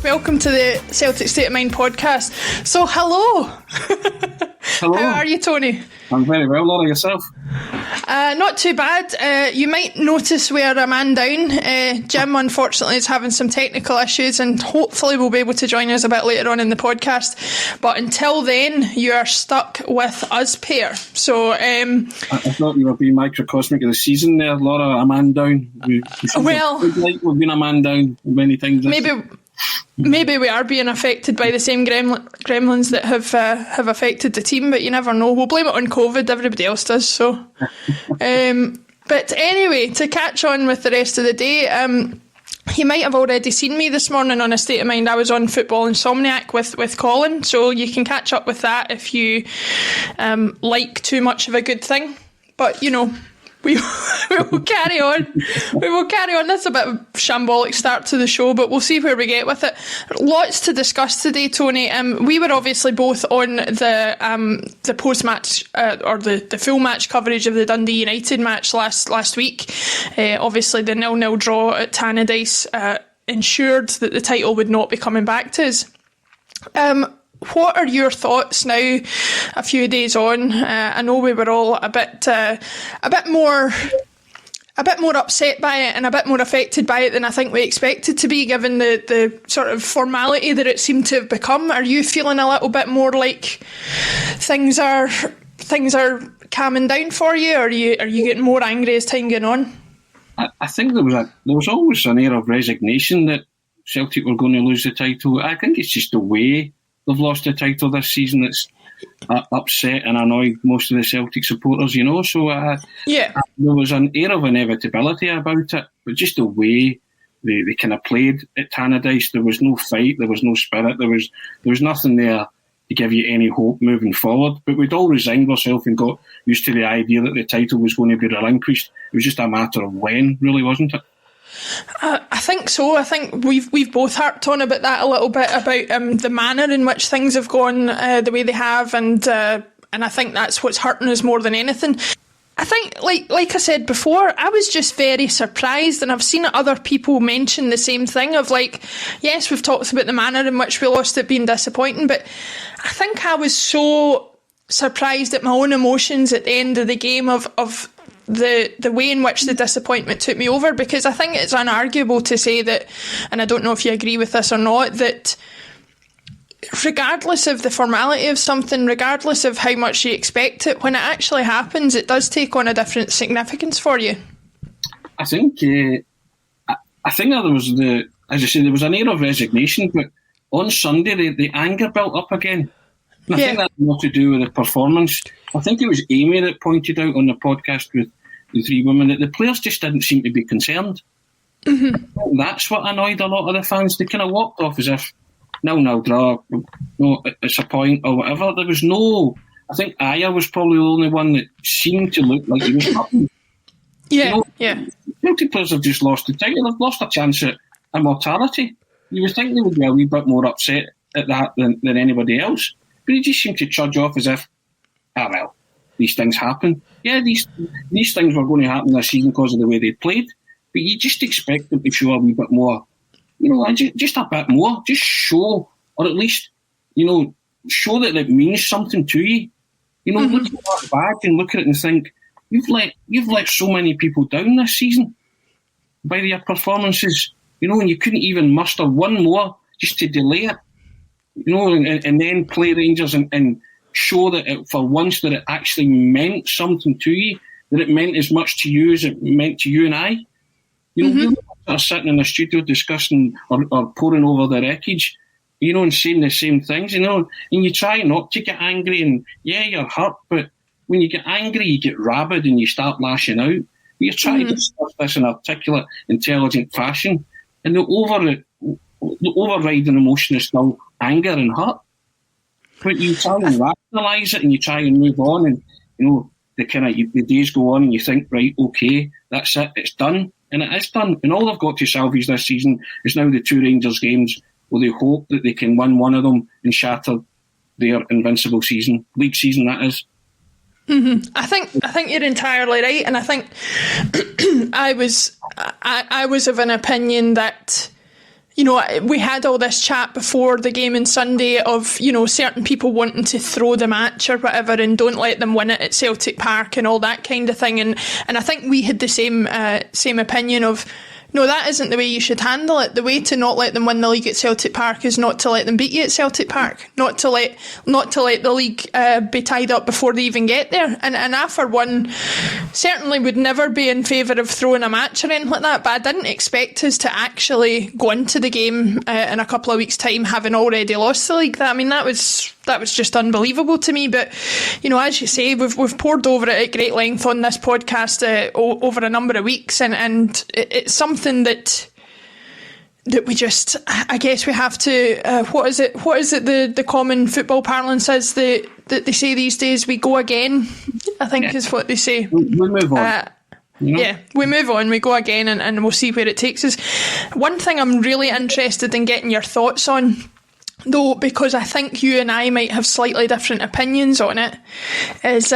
Welcome to the Celtic State of Mind podcast. So, hello. Hello. How are you, Tony? I'm very well, Laura, yourself? Not too bad. You might notice we're a man down. Jim, unfortunately, is having some technical issues and hopefully will be able to join us a bit later on in the podcast. But until then, you are stuck with us pair. So, I thought you were being microcosmic of the season there, Laura, a man down. We've been a man down many times. Maybe we are being affected by the same gremlins that have affected the team, but you never know. We'll blame it on COVID. Everybody else does. So, but anyway, to catch on with the rest of the day, you might have already seen me this morning on A State of Mind. I was on Football Insomniac with Colin, so you can catch up with that if you like too much of a good thing. But you know. We will carry on. We will carry on. That's a bit of a shambolic start to the show, but we'll see where we get with it. Lots to discuss today, Tony. We were obviously both on the post-match or the full match coverage of the Dundee United match last week. Obviously, the 0-0 draw at Tannadice ensured that the title would not be coming back to us. What are your thoughts now, a few days on? I know we were all a bit more upset by it and a bit more affected by it than I think we expected to be, given the sort of formality that it seemed to have become. Are you feeling a little bit more like things are calming down for you, or are you getting more angry as time goes on? I think there was always an air of resignation that Celtic were going to lose the title. I think it's just the way they've lost the title this season that's upset and annoyed most of the Celtic supporters, you know. So there was an air of inevitability about it, but just the way they kind of played at Tannadice, there was no fight, there was no spirit, there was nothing there to give you any hope moving forward. But we'd all resigned ourselves and got used to the idea that the title was going to be relinquished. It was just a matter of when, really, wasn't it? I think so. I think we've both harped on about that a little bit, about the manner in which things have gone the way they have, and I think that's what's hurting us more than anything. I think, like I said before, I was just very surprised, and I've seen other people mention the same thing of like, yes, we've talked about the manner in which we lost it being disappointing, but I think I was so surprised at my own emotions at the end of the game of the way in which the disappointment took me over, because I think it's unarguable to say that, and I don't know if you agree with this or not, that regardless of the formality of something, regardless of how much you expect it, when it actually happens, it does take on a different significance for you. I think there was as I say, there was an air of resignation, but on Sunday the anger built up again. And I think that's more to do with the performance. I think it was Amy that pointed out on the podcast with the three women that the players just didn't seem to be concerned. Mm-hmm. That's what annoyed a lot of the fans. They kind of walked off as if 0-0 draw, no, it's a point or whatever. There was no. I think Aya was probably the only one that seemed to look like he was happy. Celtic players have just lost the title. They've lost a chance at immortality. You would think they would be a wee bit more upset at that than anybody else. But he just seemed to trudge off as if, well, these things happen. Yeah, these things were going to happen this season because of the way they played. But you just expect them to show a wee bit more, you know, just a bit more. Just show, or at least, you know, show that it means something to you. You know, look at that badge and look at it and think, you've let so many people down this season by their performances. You know, and you couldn't even muster one more just to delay it. You know, and then play Rangers and show that for once that it actually meant something to you, that it meant as much to you as it meant to you and I. You know, we were sitting in the studio discussing or poring over the wreckage, you know, and saying the same things, you know, and you try not to get angry and, yeah, you're hurt, but when you get angry, you get rabid and you start lashing out. You're trying to discuss this in an articulate, intelligent fashion, and the overriding emotion is still anger and hurt. But you try and rationalise it and you try and move on, and the days go on and you think, right, okay, that's it, it's done, and it is done. And all they've got to salvage this season is now the 2 Rangers games, where they hope that they can win one of them and shatter their invincible season, league season that is. Mm-hmm. I think you're entirely right, and I think I was of an opinion that, we had all this chat before the game on Sunday of, certain people wanting to throw the match or whatever and don't let them win it at Celtic Park and all that kind of thing, and I think we had the same opinion of, no, that isn't the way you should handle it. The way to not let them win the league at Celtic Park is not to let them beat you at Celtic Park. Not to let the league be tied up before they even get there. And I, for one, certainly would never be in favour of throwing a match or anything like that. But I didn't expect us to actually go into the game in a couple of weeks' time having already lost the league. That was just unbelievable to me. But as you say, we've poured over it at great length on this podcast over a number of weeks, and it's something that we just, I guess we have to, what is it the common football parlance is that they say these days, we go again, I think is what they say. We move on. Yeah, we move on, we go again, and we'll see where it takes us. One thing I'm really interested in getting your thoughts on, though, because I think you and I might have slightly different opinions on it, is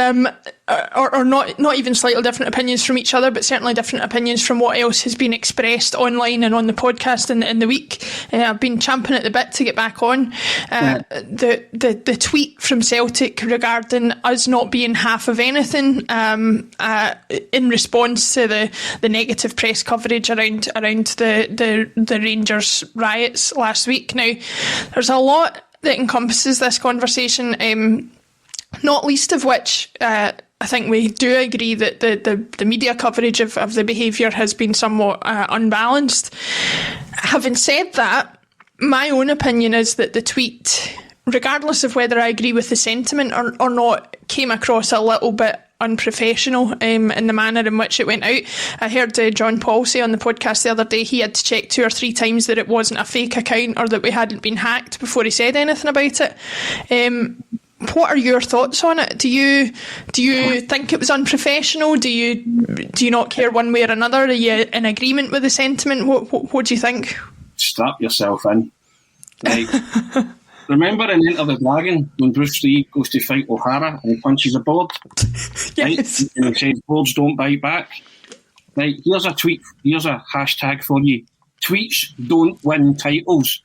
or not even slightly different opinions from each other, but certainly different opinions from what else has been expressed online and on the podcast in the week. I've been champing at the bit to get back on. The tweet from Celtic regarding us not being half of anything in response to the negative press coverage around the Rangers riots last week. Now, there's a lot that encompasses this conversation, not least of which I think we do agree that the media coverage of the behaviour has been somewhat unbalanced. Having said that, my own opinion is that the tweet, regardless of whether I agree with the sentiment or not, came across a little bit unprofessional in the manner in which it went out. I heard John Paul say on the podcast the other day he had to check 2 or 3 times that it wasn't a fake account or that we hadn't been hacked before he said anything about it. What are your thoughts on it? Do you think it was unprofessional? Do you not care one way or another? Are you in agreement with the sentiment? What do you think? Strap yourself in. Right. Remember in Enter the Dragon when Bruce Lee goes to fight O'Hara and he punches a board? Yes. Right? And he says, boards don't bite back. Right, here's a tweet, here's a hashtag for you. Tweets don't win titles.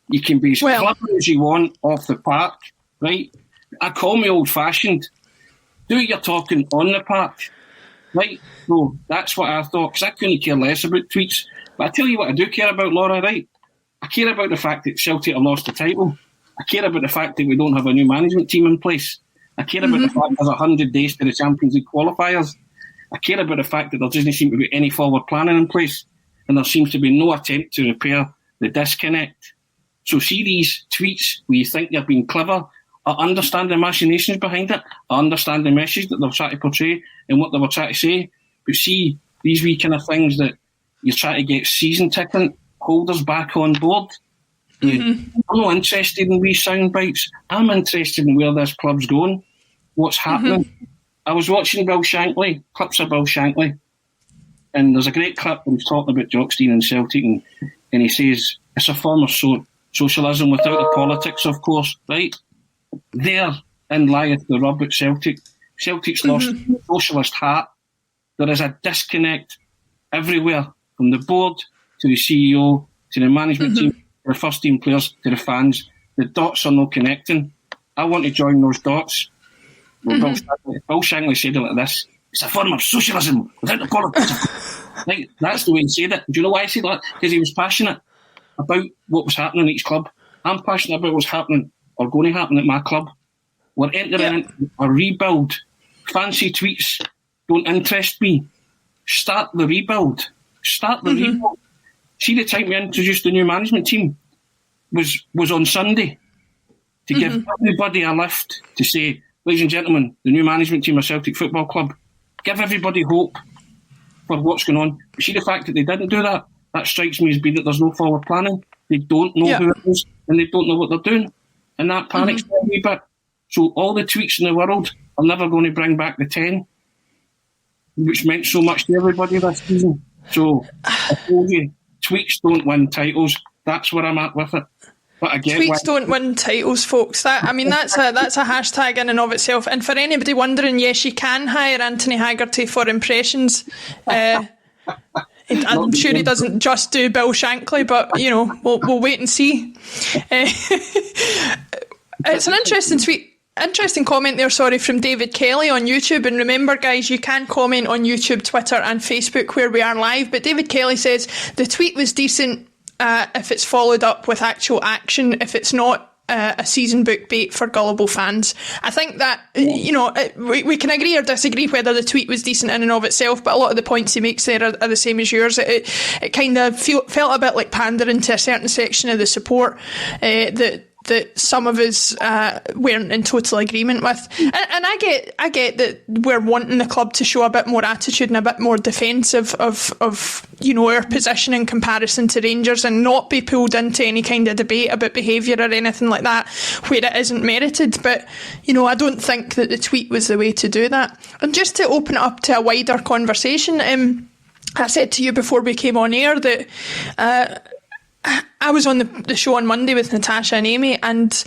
You can be as clever as you want off the park, right? I call me old-fashioned. Do your talking on the park, right? So that's what I thought, because I couldn't care less about tweets. But I tell you what I do care about, Laura, right? I care about the fact that Celtic have lost the title. I care about the fact that we don't have a new management team in place. I care about the fact there's 100 days to the Champions League qualifiers. I care about the fact that there doesn't seem to be any forward planning in place, and there seems to be no attempt to repair the disconnect. So see these tweets where you think you're being clever. I understand the machinations behind it. I understand the message that they're trying to portray and what they were trying to say. But see, these wee kind of things that you're trying to get season ticket holders back on board. I'm not interested in these sound bites. I'm interested in where this club's going, what's happening. I was watching Bill Shankly, clips of Bill Shankly, and there's a great clip where he's talking about Jockstein and Celtic, and he says it's a form of socialism without the politics, of course, right? Therein lieth the rub at Celtic. Celtic's lost the socialist hat. There is a disconnect everywhere, from the board to the CEO to the management team, to the first team players, to the fans. The dots are not connecting. I want to join those dots. Well, Bill Shankly said it like this: it's a form of socialism without the politics. Like, that's the way he said it. Do you know why he said that? Because he was passionate about what was happening at each club. I'm passionate about what's happening or going to happen at my club. We're entering into a rebuild. Fancy tweets don't interest me. Start the rebuild. Rebuild. See, the time we introduced the new management team was on Sunday to give everybody a lift to say, ladies and gentlemen, the new management team of Celtic Football Club, give everybody hope for what's going on. You see the fact that they didn't do that? That strikes me as being that there's no forward planning. They don't know who it is, and they don't know what they're doing. And that panics me a wee bit. So all the tweets in the world are never going to bring back the 10, which meant so much to everybody this season. So I told you, tweets don't win titles. That's where I'm at with it. But I get tweets don't win titles, folks. That's a hashtag in and of itself. And for anybody wondering, yes, you can hire Anthony Haggerty for impressions. I'm sure he doesn't just do Bill Shankly, but we'll wait and see. It's an interesting comment there, from David Kelly on YouTube. And remember, guys, you can comment on YouTube, Twitter and Facebook where we are live. But David Kelly says, the tweet was decent if it's followed up with actual action. If it's not, a season book bait for gullible fans. I think that, we can agree or disagree whether the tweet was decent in and of itself, but a lot of the points he makes there are the same as yours. It kind of felt a bit like pandering to a certain section of the support that some of us weren't in total agreement with. And I get that we're wanting the club to show a bit more attitude and a bit more defensive of our position in comparison to Rangers, and not be pulled into any kind of debate about behaviour or anything like that where it isn't merited. But, I don't think that the tweet was the way to do that. And just to open it up to a wider conversation, I said to you before we came on air that I was on the show on Monday with Natasha and Amy, and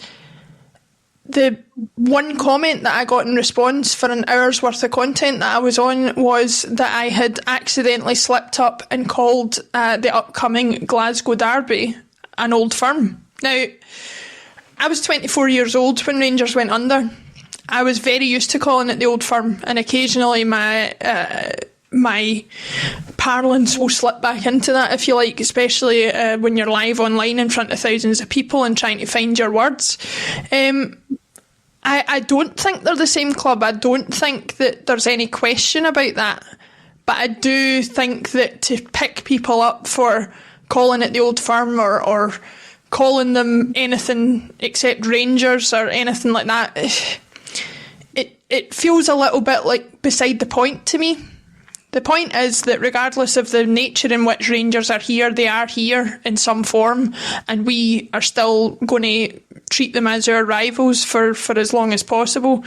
the one comment that I got in response for an hour's worth of content that I was on was that I had accidentally slipped up and called the upcoming Glasgow Derby an Old Firm. Now, I was 24 years old when Rangers went under. I was very used to calling it the Old Firm, and occasionally my parlance will slip back into that, if you like, especially when you're live online in front of thousands of people and trying to find your words. I don't think they're the same club. I don't think that there's any question about that. But I do think that to pick people up for calling it the Old Firm or calling them anything except Rangers or anything like that, it feels a little bit like beside the point to me. The point is that regardless of the nature in which Rangers are here, they are here in some form, and we are still going to treat them as our rivals for as long as possible.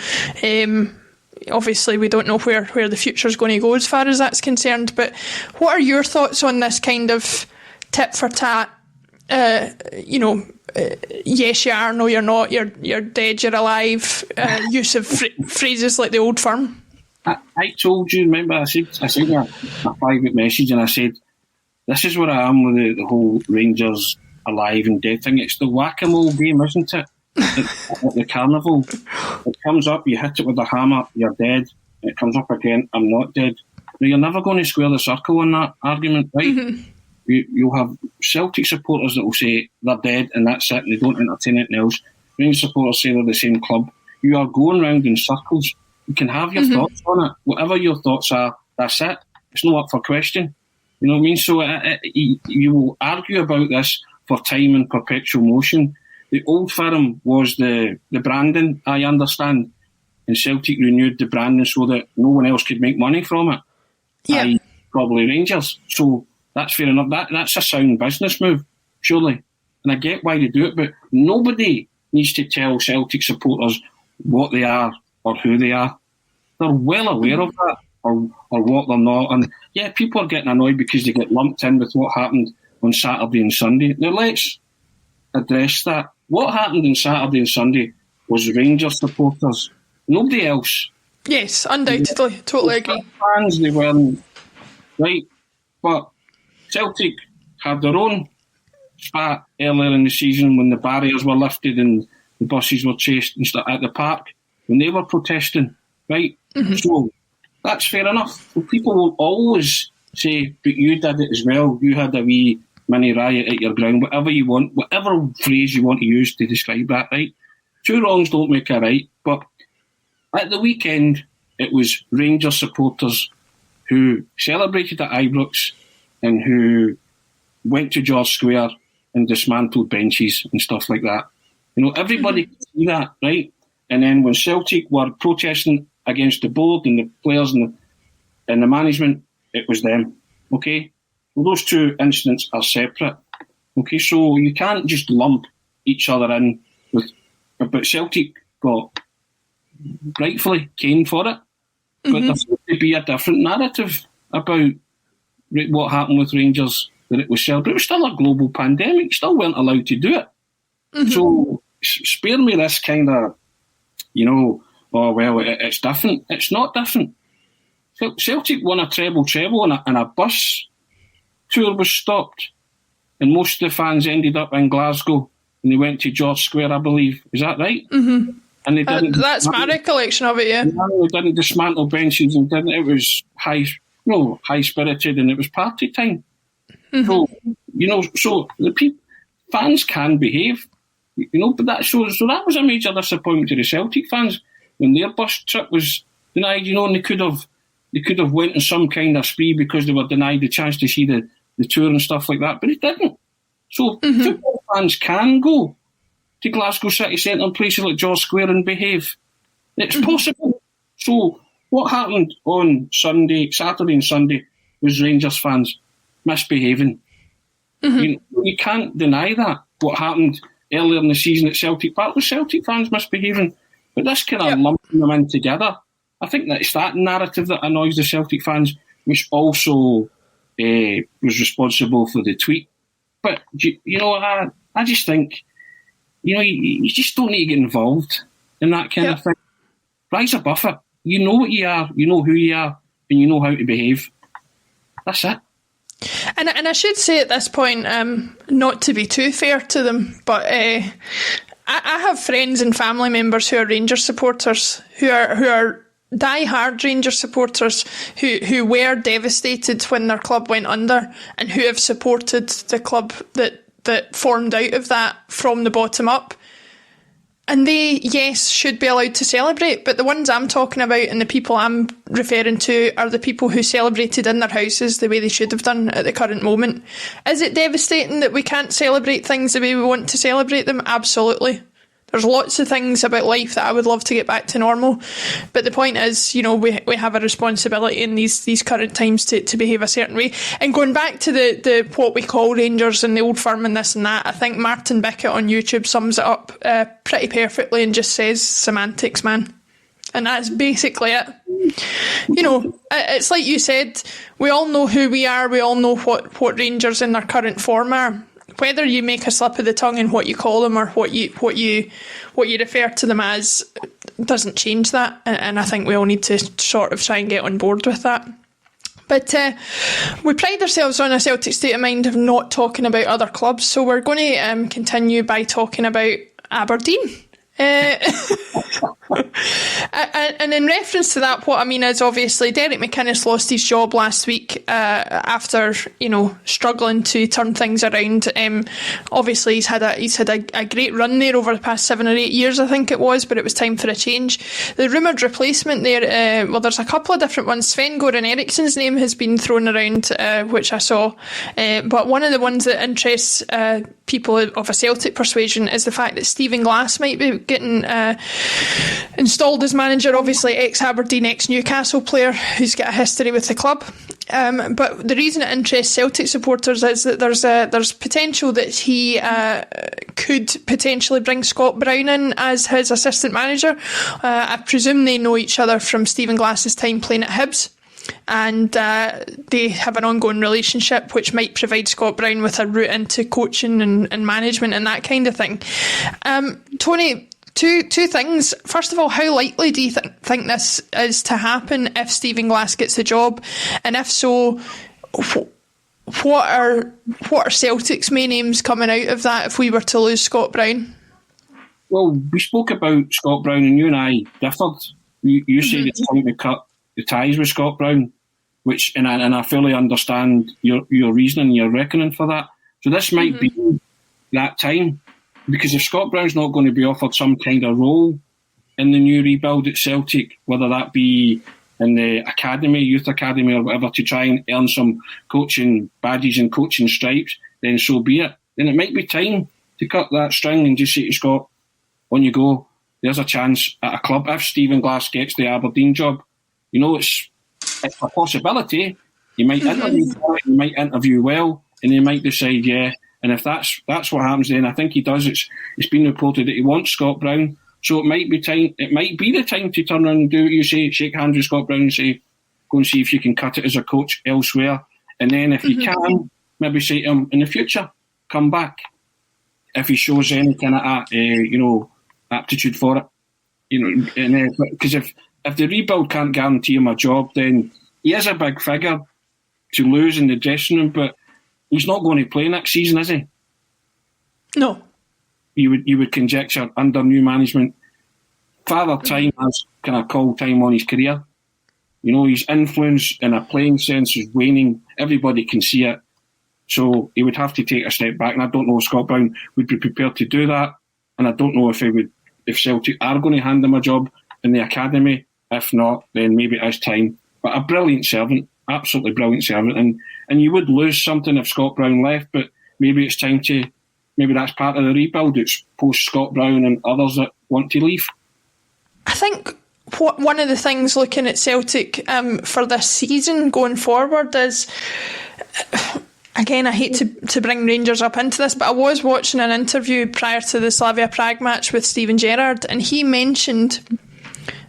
Obviously, we don't know where the future's going to go as far as that's concerned, but what are your thoughts on this kind of tit for tat, yes you are, no you're not, you're dead, you're alive, use of phrases like the Old Firm? I told you, remember, I said a private message, and I said, this is where I am with the whole Rangers alive and dead thing. It's the whack-a-mole game, isn't it? At the carnival. It comes up, you hit it with a hammer, you're dead. It comes up again, I'm not dead. Now, you're never going to square the circle on that argument, right? Mm-hmm. You'll have Celtic supporters that will say they're dead and that's it, and they don't entertain anything else. Rangers supporters say they're the same club. You are going round in circles. You can have your thoughts on it. Whatever your thoughts are, that's it. It's not up for question. You know what I mean? So you will argue about this for time and perpetual motion. The Old Firm was the branding, I understand, and Celtic renewed the branding so that no one else could make money from it. Yeah. Probably Rangers. So that's fair enough. That's a sound business move, surely. And I get why they do it, but nobody needs to tell Celtic supporters what they are or who they are. They're well aware of that, or what they're not. And yeah, people are getting annoyed because they get lumped in with what happened on Saturday and Sunday. Now let's address that. What happened on Saturday and Sunday was Rangers supporters, nobody else. Yes, undoubtedly, totally agree. Fans, they weren't, right? But Celtic had their own spat earlier in the season when the barriers were lifted and the buses were chased and stuff at the park when they were protesting, right? Mm-hmm. So that's fair enough. So people will always say, but you did it as well. You had a wee mini riot at your ground, whatever you want, whatever phrase you want to use to describe that, right? Two wrongs don't make a right. But at the weekend, it was Rangers supporters who celebrated at Ibrox and who went to George Square and dismantled benches and stuff like that. You know, everybody can see that, right? and then when Celtic were protesting against the board and the players and the management, it was them. Okay? Well, those two incidents are separate. Okay, so you can't just lump each other in with. But Celtic got rightfully caned for it. But there seems to be a different narrative about what happened with Rangers, that it was celebrated. It was still a global pandemic. You still weren't allowed to do it. So spare me this kind of, oh, well, it's different. It's not different. Celtic won a treble and a bus tour was stopped. And most of the fans ended up in Glasgow and they went to George Square, I believe. Is that right? Mm-hmm. And they didn't. That's my recollection of it, yeah. They didn't dismantle benches and didn't. It was high spirited and it was party time. So the fans can behave, but that was a major disappointment to the Celtic fans when their bus trip was denied. And they could have went on some kind of spree because they were denied the chance to see the tour and stuff like that, but it didn't. So football fans can go to Glasgow City Centre and places like George Square and behave. It's possible. So what happened on Saturday and Sunday was Rangers fans misbehaving. You can't deny that. What happened earlier in the season at Celtic Park was Celtic fans misbehaving. But this kind of lumping them in together, I think that it's that narrative that annoys the Celtic fans, which also was responsible for the tweet. But, I just think, you just don't need to get involved in that kind of thing. Rise above it. You know what you are, you know who you are, and you know how to behave. That's it. And I should say at this point, not to be too fair to them, but I have friends and family members who are Rangers supporters, who are die-hard Rangers supporters, who were devastated when their club went under and who have supported the club that formed out of that from the bottom up. And they, yes, should be allowed to celebrate, but the ones I'm talking about and the people I'm referring to are the people who celebrated in their houses the way they should have done at the current moment. Is it devastating that we can't celebrate things the way we want to celebrate them? Absolutely. There's lots of things about life that I would love to get back to normal. But the point is, we have a responsibility in these current times to behave a certain way. And going back to the what we call Rangers and the old firm and this and that, I think Martin Bickett on YouTube sums it up pretty perfectly and just says semantics, man. And that's basically it. It's like you said, we all know who we are, we all know what Rangers in their current form are. Whether you make a slip of the tongue in what you call them or what you refer to them as doesn't change that, and I think we all need to sort of try and get on board with that. But we pride ourselves on a Celtic State of Mind of not talking about other clubs, so we're going to continue by talking about Aberdeen. And in reference to that, what I mean is obviously Derek McInnes lost his job last week after struggling to turn things around. Obviously he's had a great run there over the past 7 or 8 years, I think it was, but it was time for a change. The rumoured replacement there, there's a couple of different ones. Sven-Goran Eriksson's name has been thrown around, which I saw, but one of the ones that interests people of a Celtic persuasion is the fact that Stephen Glass might be getting installed as manager. Obviously ex-Aberdeen, ex-Newcastle player who's got a history with the club. But the reason it interests Celtic supporters is that there's potential that he could potentially bring Scott Brown in as his assistant manager. I presume they know each other from Stephen Glass's time playing at Hibs. And they have an ongoing relationship which might provide Scott Brown with a route into coaching and management and that kind of thing. Tony, two things. First of all, how likely do you think this is to happen if Stephen Glass gets the job? And if so, what are Celtic's main aims coming out of that if we were to lose Scott Brown? Well, we spoke about Scott Brown and you and I differed. You said it's time to cut the ties with Scott Brown, and I fully understand your reasoning, your reckoning for that. So this might be that time, because if Scott Brown's not going to be offered some kind of role in the new rebuild at Celtic, whether that be in the academy, youth academy or whatever, to try and earn some coaching badges and coaching stripes, then so be it. Then it might be time to cut that string and just say to Scott, on you go. there's a chance at a club if Stephen Glass gets the Aberdeen job. It's a possibility. He might interview for it, he might interview well, and he might decide, yeah. And if that's what happens, then I think he does. It's been reported that he wants Scott Brown, so it might be time. It might be the time to turn around and do what you say, shake hands with Scott Brown and say, go and see if you can cut it as a coach elsewhere. And then if you can, maybe say to him in the future, come back if he shows any kind of aptitude for it. Because if the rebuild can't guarantee him a job, then he is a big figure to lose in the dressing room, but he's not going to play next season, is he? No. You would conjecture under new management, Father Time has kind of called time on his career. His influence in a playing sense is waning. Everybody can see it. So he would have to take a step back, and I don't know if Scott Brown would be prepared to do that. And I don't know if Celtic are going to hand him a job in the academy. If not, then maybe it is time. But a brilliant servant, absolutely brilliant servant. And you would lose something if Scott Brown left, but maybe it's time to, maybe that's part of the rebuild. It's post Scott Brown and others that want to leave. I think one of the things looking at Celtic for this season going forward is, again, I hate to bring Rangers up into this, but I was watching an interview prior to the Slavia Prague match with Steven Gerrard, and he mentioned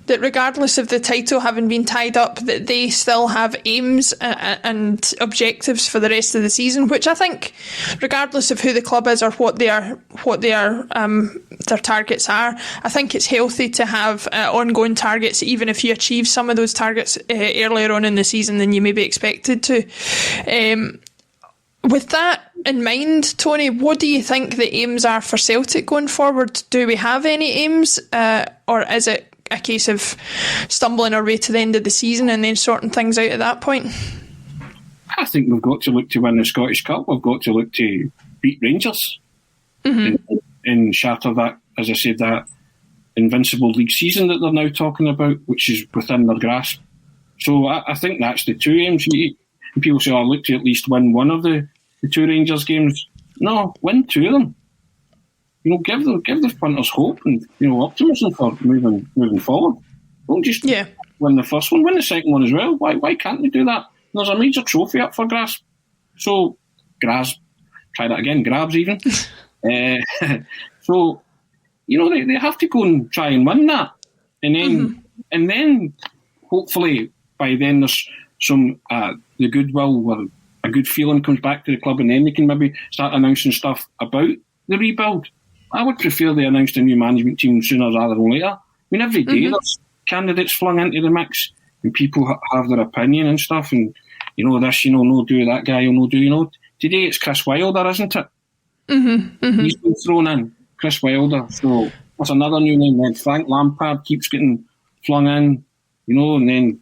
that regardless of the title having been tied up, that they still have aims and objectives for the rest of the season, which I think, regardless of who the club is or what their targets are, I think it's healthy to have ongoing targets, even if you achieve some of those targets earlier on in the season than you may be expected to. With that in mind, Tony, what do you think the aims are for Celtic going forward? Do we have any aims, or is it a case of stumbling our way to the end of the season and then sorting things out at that point? I think we've got to look to win the Scottish Cup. We've got to look to beat Rangers and shatter that, as I said, that invincible league season that they're now talking about, which is within their grasp. So I think that's the two aims. People say, I look to at least win one of the two Rangers games. No, win two of them. Give the punters hope and optimism for moving forward. Don't just win the first one, win the second one as well. Why can't they do that? There's a major trophy up for grabs. So grabs, try that again, grabs even. So they have to go and try and win that, and then hopefully by then there's some the goodwill or a good feeling comes back to the club, and then they can maybe start announcing stuff about the rebuild. I would prefer they announced a new management team sooner rather than later. I mean, every day there's candidates flung into the mix, and people have their opinion and stuff, and this, no do that guy, no do, today it's Chris Wilder, isn't it? He's been thrown in, Chris Wilder. So that's another new name. Then Frank Lampard keeps getting flung in, and then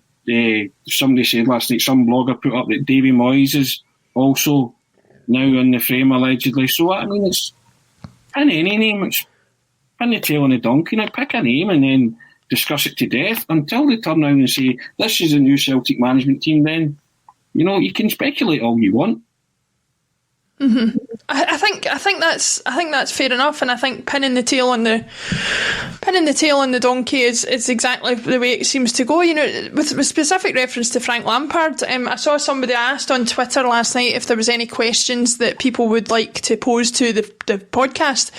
somebody said last night, some blogger put up that Davy Moyes is also now in the frame allegedly. So I mean, it's pin any name, it's pin the tail on the donkey. Now pick a name and then discuss it to death until they turn around and say this is a new Celtic management team. Then you can speculate all you want. I think that's fair enough, and I think pinning the tail on the donkey is exactly the way it seems to go. With specific reference to Frank Lampard, I saw somebody asked on Twitter last night if there was any questions that people would like to pose to the podcast,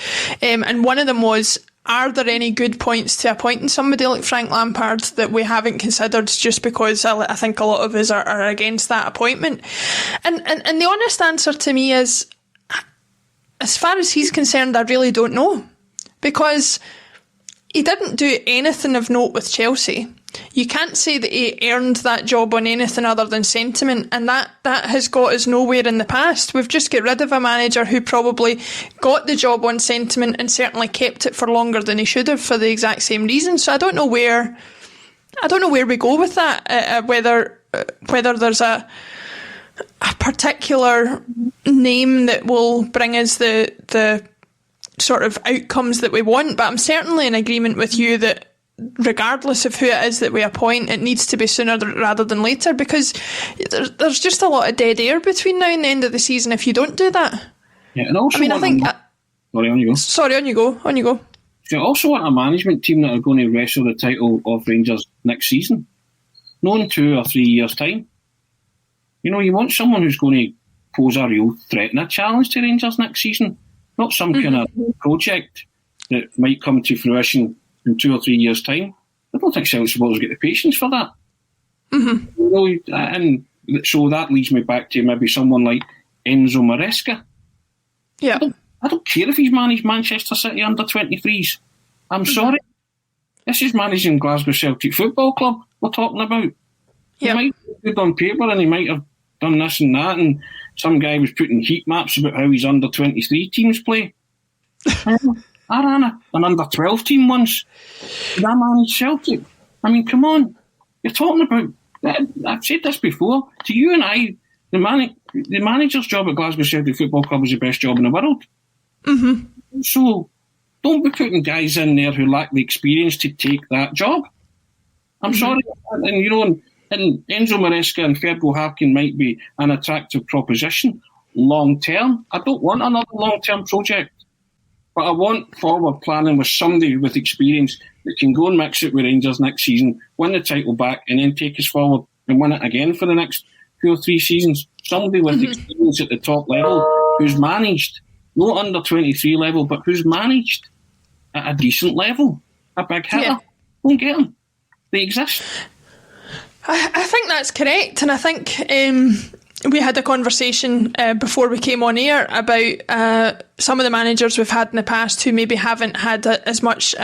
and one of them was, are there any good points to appointing somebody like Frank Lampard that we haven't considered just because I think a lot of us are against that appointment? And the honest answer to me is, as far as he's concerned, I really don't know. Because he didn't do anything of note with Chelsea. You can't say that he earned that job on anything other than sentiment, and that has got us nowhere in the past. We've just got rid of a manager who probably got the job on sentiment and certainly kept it for longer than he should have for the exact same reason. So I don't know where we go with that. Whether there's a particular name that will bring us the sort of outcomes that we want, but I'm certainly in agreement with you that regardless of who it is that we appoint, it needs to be sooner rather than later, because there's just a lot of dead air between now and the end of the season if you don't do that. Yeah, and also, I mean, I think. Sorry, on you go. Sorry, on you go. Do you also want a management team that are going to wrestle the title of Rangers next season? Not in 2 or 3 years' time. You know, you want someone who's going to pose a real threat and a challenge to Rangers next season, not some kind of project that might come to fruition in 2 or 3 years' time. I don't think Celtic supporters get the patience for that. You know, and so that leads me back to maybe someone like Enzo Maresca. Yeah. I don't care if he's managed Manchester City under 23s. I'm sorry. This is managing Glasgow Celtic Football Club we're talking about. He might be good on paper and he might have done this and that, and some guy was putting heat maps about how his under 23 teams play. I ran an under 12 team once, and I managed Celtic. I mean, come on. You're talking about, I've said this before, to you and I, the manager's job at Glasgow Celtic Football Club is the best job in the world. So don't be putting guys in there who lack the experience to take that job. I'm sorry. And you know, and Enzo Maresca and Fergal Harkin might be an attractive proposition long term. I don't want another long term project, but I want forward planning with somebody with experience that can go and mix it with Rangers next season, win the title back, and then take us forward and win it again for the next 2 or 3 seasons. Somebody with experience at the top level who's managed, not under 23 level, but who's managed at a decent level. A big hitter. Don't get them. They exist. I think that's correct, and I think we had a conversation before we came on air about some of the managers we've had in the past who maybe haven't had as much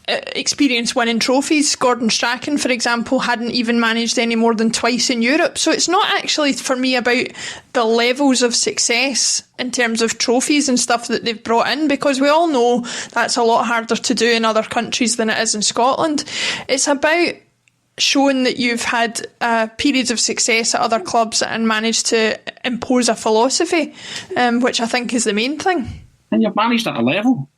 experience winning trophies. Gordon Strachan, for example, hadn't even managed any more than twice in Europe. So it's not actually, for me, about the levels of success in terms of trophies and stuff that they've brought in, because we all know that's a lot harder to do in other countries than it is in Scotland. It's about showing that you've had periods of success at other clubs and managed to impose a philosophy, which I think is the main thing. And you've managed at a level.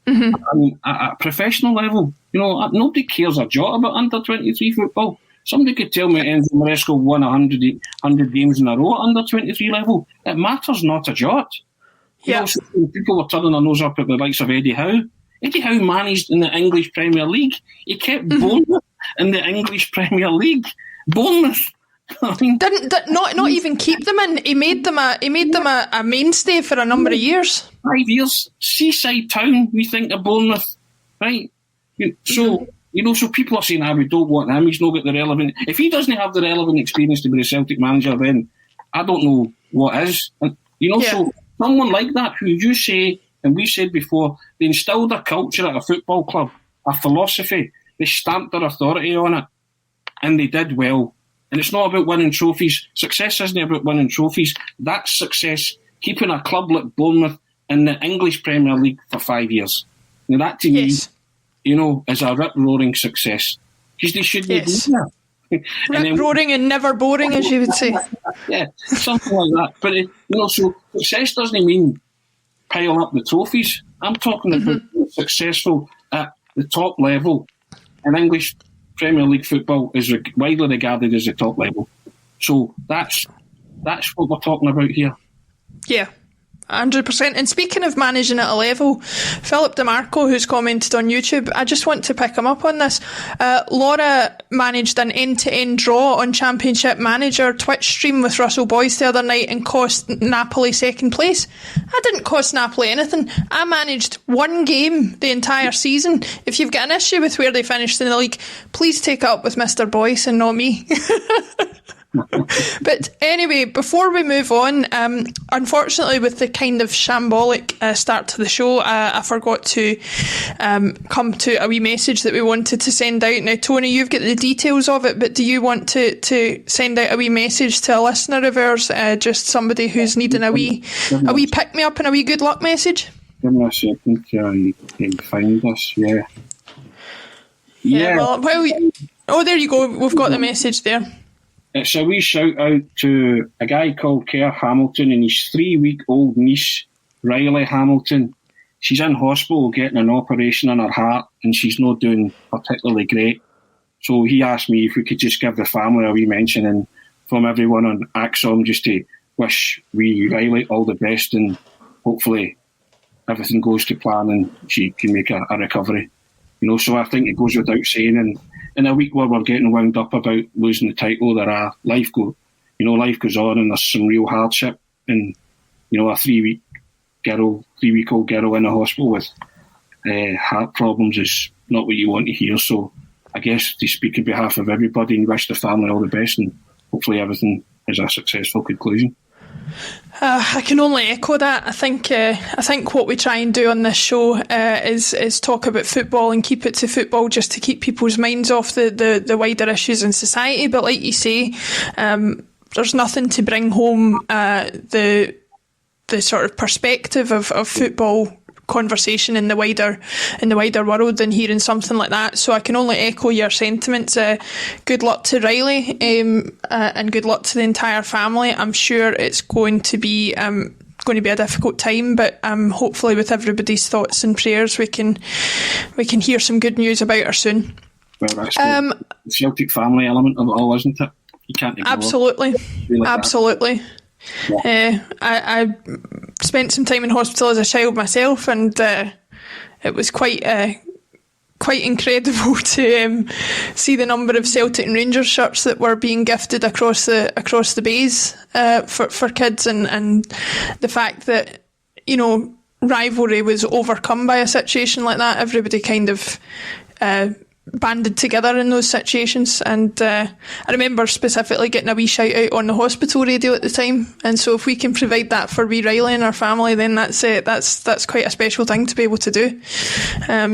At a professional level. You know, nobody cares a jot about under 23 football. Somebody could tell me Enzo Maresca won 100 games in a row at under 23 level. It matters not a jot. You know, so people were turning their nose up at the likes of Eddie Howe. Eddie Howe managed in the English Premier League. He kept Bournemouth in the English Premier League. Bournemouth. I mean, not even keep them in. He made them a mainstay for a number of years. 5 years, seaside town. We think of Bournemouth, right? So so people are saying, we don't want him. He's not got the relevant. If he doesn't have the relevant experience to be the Celtic manager, then I don't know what is. And, so someone like that, who you say, and we said before, they instilled a culture at a football club, a philosophy. They stamped their authority on it, and they did well. And it's not about winning trophies. Success isn't about winning trophies. That's success, keeping a club like Bournemouth in the English Premier League for 5 years. Now that to me, is a rip-roaring success. Because they should be doing that. Rip-roaring and never boring, as you would say. Yeah, something like that. But, so success doesn't mean pile up the trophies. I'm talking about being successful at the top level. And English Premier League football is widely regarded as the top level. So that's what we're talking about here. Yeah. 100%. And speaking of managing at a level, Philip DeMarco, who's commented on YouTube, I just want to pick him up on this. Laura managed an end-to-end draw on Championship Manager Twitch stream with Russell Boyce the other night and cost Napoli second place. I didn't cost Napoli anything. I managed one game the entire season. If you've got an issue with where they finished in the league, please take it up with Mr. Boyce and not me. But anyway, before we move on, unfortunately with the kind of shambolic start to the show, I forgot to come to a wee message that we wanted to send out. Now Tony, you've got the details of it, but do you want to send out a wee message to a listener of ours, just somebody who's needing a wee pick-me-up and a wee good luck message? Give me a second to find this, Yeah, well, there you go, we've got the message there. It's a wee shout out to a guy called Kerr Hamilton and his 3-week-old niece, Riley Hamilton. She's in hospital getting an operation on her heart and she's not doing particularly great. So he asked me if we could just give the family a wee mention and from everyone on Axom just to wish wee Riley all the best and hopefully everything goes to plan and she can make a recovery. So I think it goes without saying. And in a week where we're getting wound up about losing the title, life goes on, and there's some real hardship. And a 3-week-old girl in a hospital with heart problems is not what you want to hear. So I guess to speak on behalf of everybody and wish the family all the best, and hopefully everything is a successful conclusion. I can only echo that. I think what we try and do on this show is talk about football and keep it to football, just to keep people's minds off the wider issues in society. But like you say, there's nothing to bring home the sort of perspective of football conversation in the wider world than hearing something like that. So I can only echo your sentiments. Good luck to Riley, and good luck to the entire family. I'm sure it's going to be a difficult time, but hopefully with everybody's thoughts and prayers we can hear some good news about her soon. Well, that's the Celtic family element of it all, isn't it? You can't ignore absolutely. Yeah. I spent some time in hospital as a child myself, and it was quite incredible to see the number of Celtic and Rangers shirts that were being gifted across the bays for kids, and the fact that rivalry was overcome by a situation like that. Everybody kind of banded together in those situations, and I remember specifically getting a wee shout out on the hospital radio at the time, and so if we can provide that for wee Riley and our family, then that's quite a special thing to be able to do.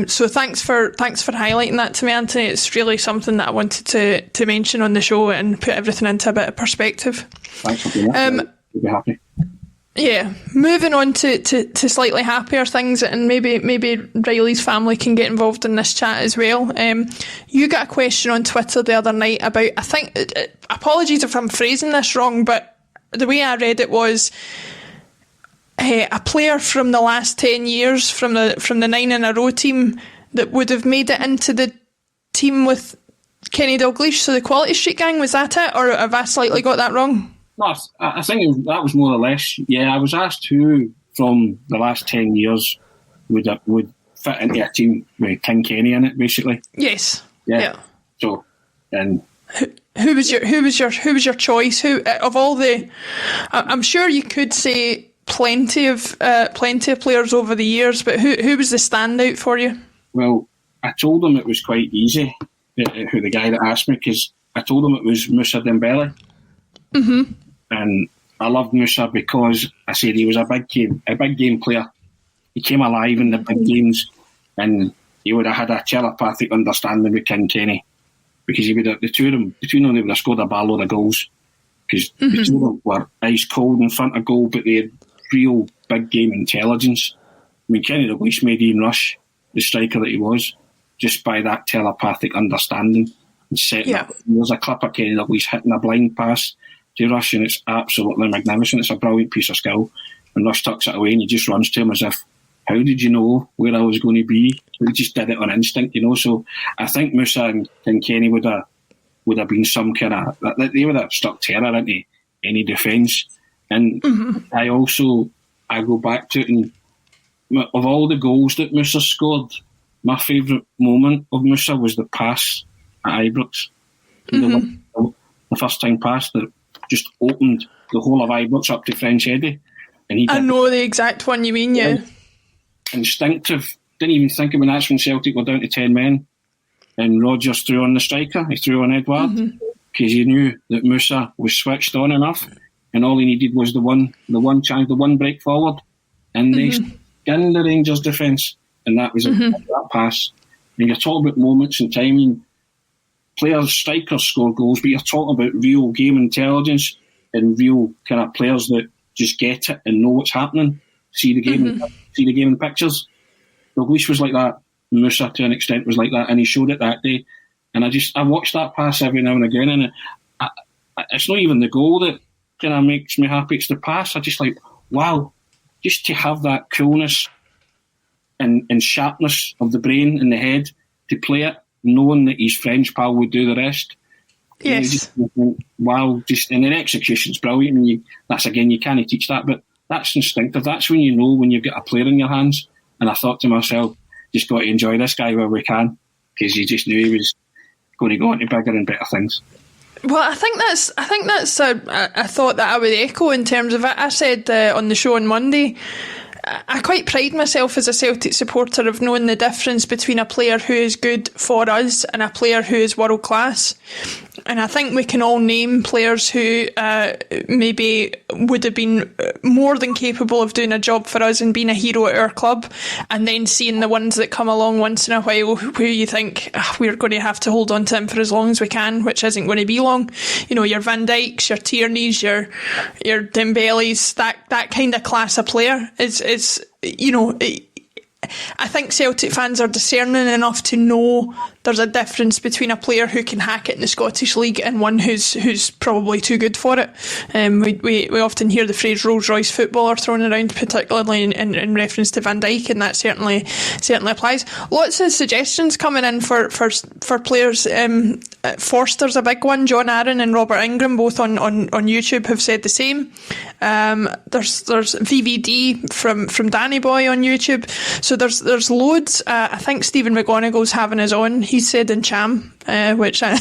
So thanks for highlighting that to me, Anthony. It's really something that I wanted to mention on the show and put everything into a bit of perspective. Thanks for doing that. We'll be happy. Yeah, moving on to slightly happier things, and maybe Riley's family can get involved in this chat as well. You got a question on Twitter the other night about, I think, apologies if I'm phrasing this wrong, but the way I read it was a player from the last 10 years from the 9 in a row team that would have made it into the team with Kenny Dalglish, so the Quality Street Gang. Was that it, or have I slightly got that wrong? No, I think that was more or less. Yeah, I was asked who from the last 10 years would fit into a team with King Kenny in it, basically. Yes. Yeah. So, and who was your choice? Who of all the? I'm sure you could say plenty of players over the years, but who was the standout for you? Well, I told him it was quite easy. Who the guy that asked me, because I told him it was Moussa Dembele. Mm-hmm. And I loved Moussa because I said he was a big game player. He came alive in the big games, and he would have had a telepathic understanding with King Kenny, because he would have, between them they would have scored a barload of goals, because the two of them were ice cold in front of goal, but they had real big game intelligence. I mean, Kenny Dalglish made Ian Rush the striker that he was just by that telepathic understanding and setting up. There's a clip of Kenny Dalglish hitting a blind pass to Rush, and it's absolutely magnificent. It's a brilliant piece of skill, and Rush tucks it away and he just runs to him as if, how did you know where I was going to be? He just did it on instinct, So I think Moussa and Kenny would have been some kind of, they would have stuck terror into any defence. And I go back to it, and of all the goals that Moussa scored, my favourite moment of Moussa was the pass at Ibrox. The first time pass that just opened the whole of Ibrox up to French Eddie. And I know the exact one you mean, yeah. Instinctive. Didn't even think about that when Celtic were down to 10 men. And Rodgers threw on the striker. He threw on Edouard. Because he knew that Moussa was switched on enough. And all he needed was the one chance, the one break forward. And they skinned the Rangers' defence. And that was that pass. And you're talking about moments in time. Players, strikers score goals, but you're talking about real game intelligence and real kind of players that just get it and know what's happening. See the game, see the game in pictures. Dalglish was like that. Moussa, to an extent, was like that, and he showed it that day. And I watch that pass every now and again, and it's not even the goal that kind of makes me happy. It's the pass. I just like, wow, just to have that coolness and sharpness of the brain and the head to play it, knowing that his French pal would do the rest. Yes. Wow, and the execution's brilliant. And that's again, you can't teach that, but that's instinctive. That's when you know when you've got a player in your hands. And I thought to myself, just got to enjoy this guy where we can, because you just knew he was going to go on to bigger and better things. Well, I think that's a thought that I would echo in terms of it. I said on the show on Monday, I quite pride myself as a Celtic supporter of knowing the difference between a player who is good for us and a player who is world class. And I think we can all name players who maybe would have been more than capable of doing a job for us and being a hero at our club, and then seeing the ones that come along once in a while where you think we're going to have to hold on to them for as long as we can, which isn't going to be long. You know, your Van Dijks, your Tierneys, your Dembele's, that kind of class of player is you know. I think Celtic fans are discerning enough to know there's a difference between a player who can hack it in the Scottish League and one who's probably too good for it. We often hear the phrase Rolls Royce footballer thrown around, particularly in reference to Van Dijk, and that certainly applies. Lots of suggestions coming in for players. Forster's a big one. John Aaron and Robert Ingram, both on YouTube, have said the same. There's VVD from Danny Boy on YouTube. So there's loads. I think Stephen McGonagall's having his on. He said in Cham, which I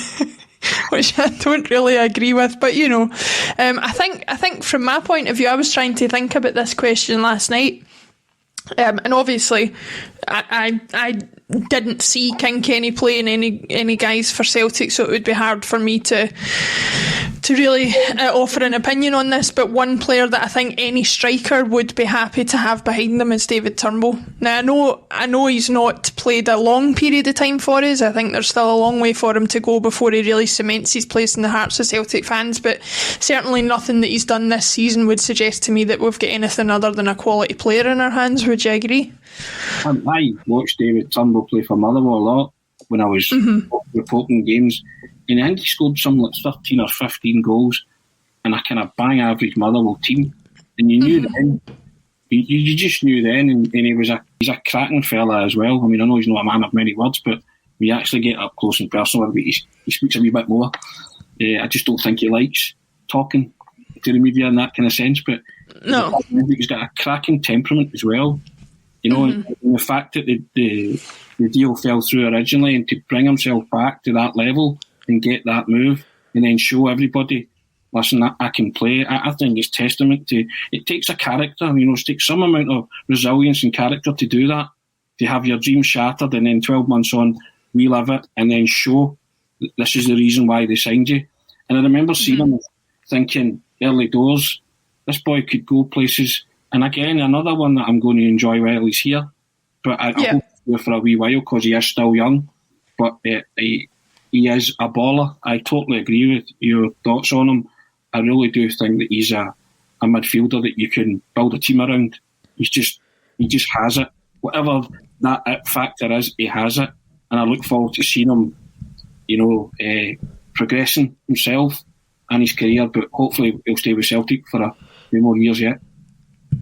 don't really agree with, but you know, I think from my point of view, I was trying to think about this question last night, and obviously, I didn't see King Kenny playing any guys for Celtic, so it would be hard for me to really offer an opinion on this. But one player that I think any striker would be happy to have behind them is David Turnbull. Now I know he's not played a long period of time for us. I think there's still a long way for him to go before he really cements his place in the hearts of Celtic fans, but certainly nothing that he's done this season would suggest to me that we've got anything other than a quality player in our hands. Would you agree? I watched David Turnbull play for Motherwell a lot when I was reporting games, and I think he scored something like 13 or 15 goals in a kind of bang average Motherwell team, and you knew then, you just knew then, and he's a cracking fella as well. I mean, I know he's not a man of many words, but when you actually get up close and personal, he speaks a wee bit more. I just don't think he likes talking to the media in that kind of sense, but no, he's got a cracking temperament as well. You know, and the fact that the deal fell through originally, and to bring himself back to that level and get that move and then show everybody, listen, I can play, I think it's testament to, it takes a character, you know, it takes some amount of resilience and character to do that, to have your dreams shattered and then 12 months on, relive it and then show that this is the reason why they signed you. And I remember seeing him thinking, early doors, this boy could go places. And again, another one that I'm going to enjoy while he's here. But I hope he'll for a wee while because he is still young. But he is a baller. I totally agree with your thoughts on him. I really do think that he's a midfielder that you can build a team around. He just has it. Whatever that it factor is, he has it. And I look forward to seeing him, you know, progressing himself and his career. But hopefully he'll stay with Celtic for a few more years yet.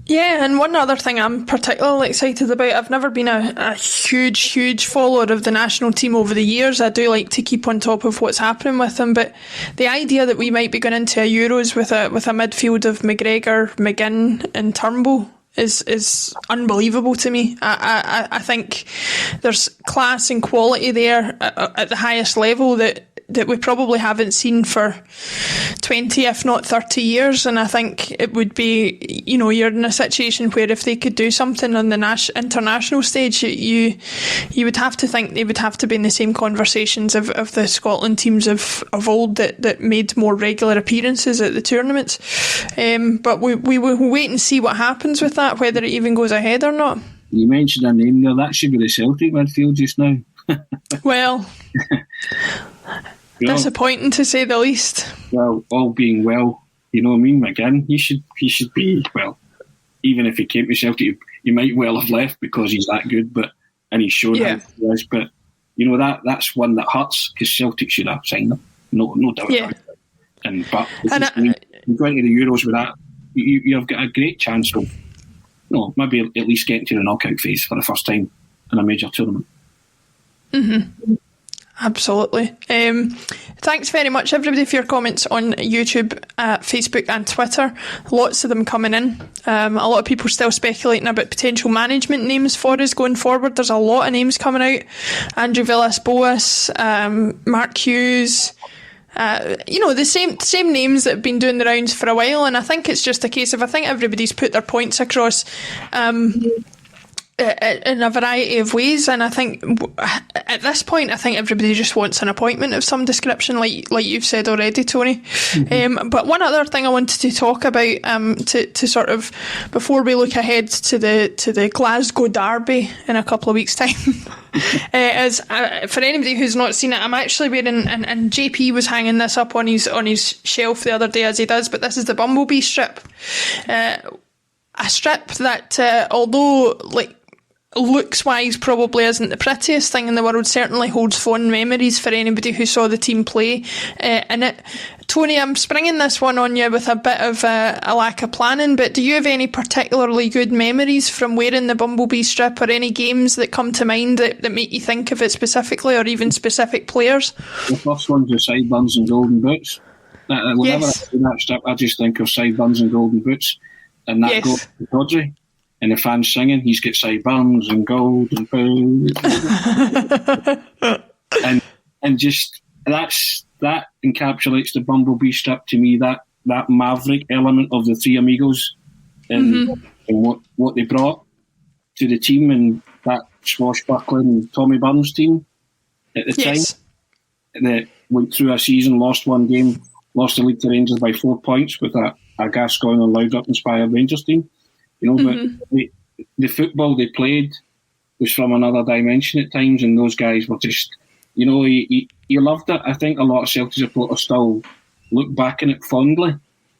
Yeah, and one other thing I'm particularly excited about, I've never been a huge follower of the national team over the years. I do like to keep on top of what's happening with them, but the idea that we might be going into a Euros with a midfield of McGregor, McGinn and Turnbull is unbelievable to me. I think there's class and quality there at the highest level that we probably haven't seen for 20, if not 30 years. And I think it would be, you know, you're in a situation where if they could do something on the international stage, you would have to think they would have to be in the same conversations of the Scotland teams of old that made more regular appearances at the tournaments. But we will wait and see what happens with that, whether it even goes ahead or not. You mentioned a name there, that should be the Celtic midfield just now. Well... disappointing to say the least. Well, all being well, you know what I mean, McGinn, he should be, well, even if he came to Celtic, he might well have left because he's that good, and he's shown how he is, but you know, that's one that hurts because Celtic should have signed him, no doubt about it. But going to the Euros with that, you've got a great chance of, maybe at least getting to the knockout phase for the first time in a major tournament. Absolutely. Thanks very much, everybody, for your comments on YouTube, Facebook and Twitter. Lots of them coming in. A lot of people still speculating about potential management names for us going forward. There's a lot of names coming out. Andrew Villas-Boas, Mark Hughes, the same names that have been doing the rounds for a while, and I think it's just a case of, I think everybody's put their points across in a variety of ways, and I think at this point, I think everybody just wants an appointment of some description, like you've said already, Tony. But one other thing I wanted to talk about, to sort of, before we look ahead to the Glasgow Derby in a couple of weeks' time, is for anybody who's not seen it, I'm actually wearing, and JP was hanging this up on his shelf the other day, as he does, but this is the Bumblebee strip. A strip that, although looks wise probably isn't the prettiest thing in the world, certainly holds fond memories for anybody who saw the team play in it. Tony, I'm springing this one on you with a bit of a lack of planning, but do you have any particularly good memories from wearing the Bumblebee strip, or any games that come to mind that make you think of it specifically, or even specific players? The first one's the sideburns and golden boots. Whenever Yes. I see that strip, I just think of sideburns and golden boots, and that goes to Dodgy. And the fans singing, he's got sideburns and gold and boots. and just that encapsulates the Bumblebee strip to me, that maverick element of the Three Amigos, and what they brought to the team, and that swashbuckling Tommy Burns team at the time that went through a season, lost one game, lost the league to Rangers by 4 points with a Gascoigne and Loud inspired Rangers team. But the football they played was from another dimension at times, and those guys were just, you loved it. I think a lot of Celtic supporters still look back on it fondly,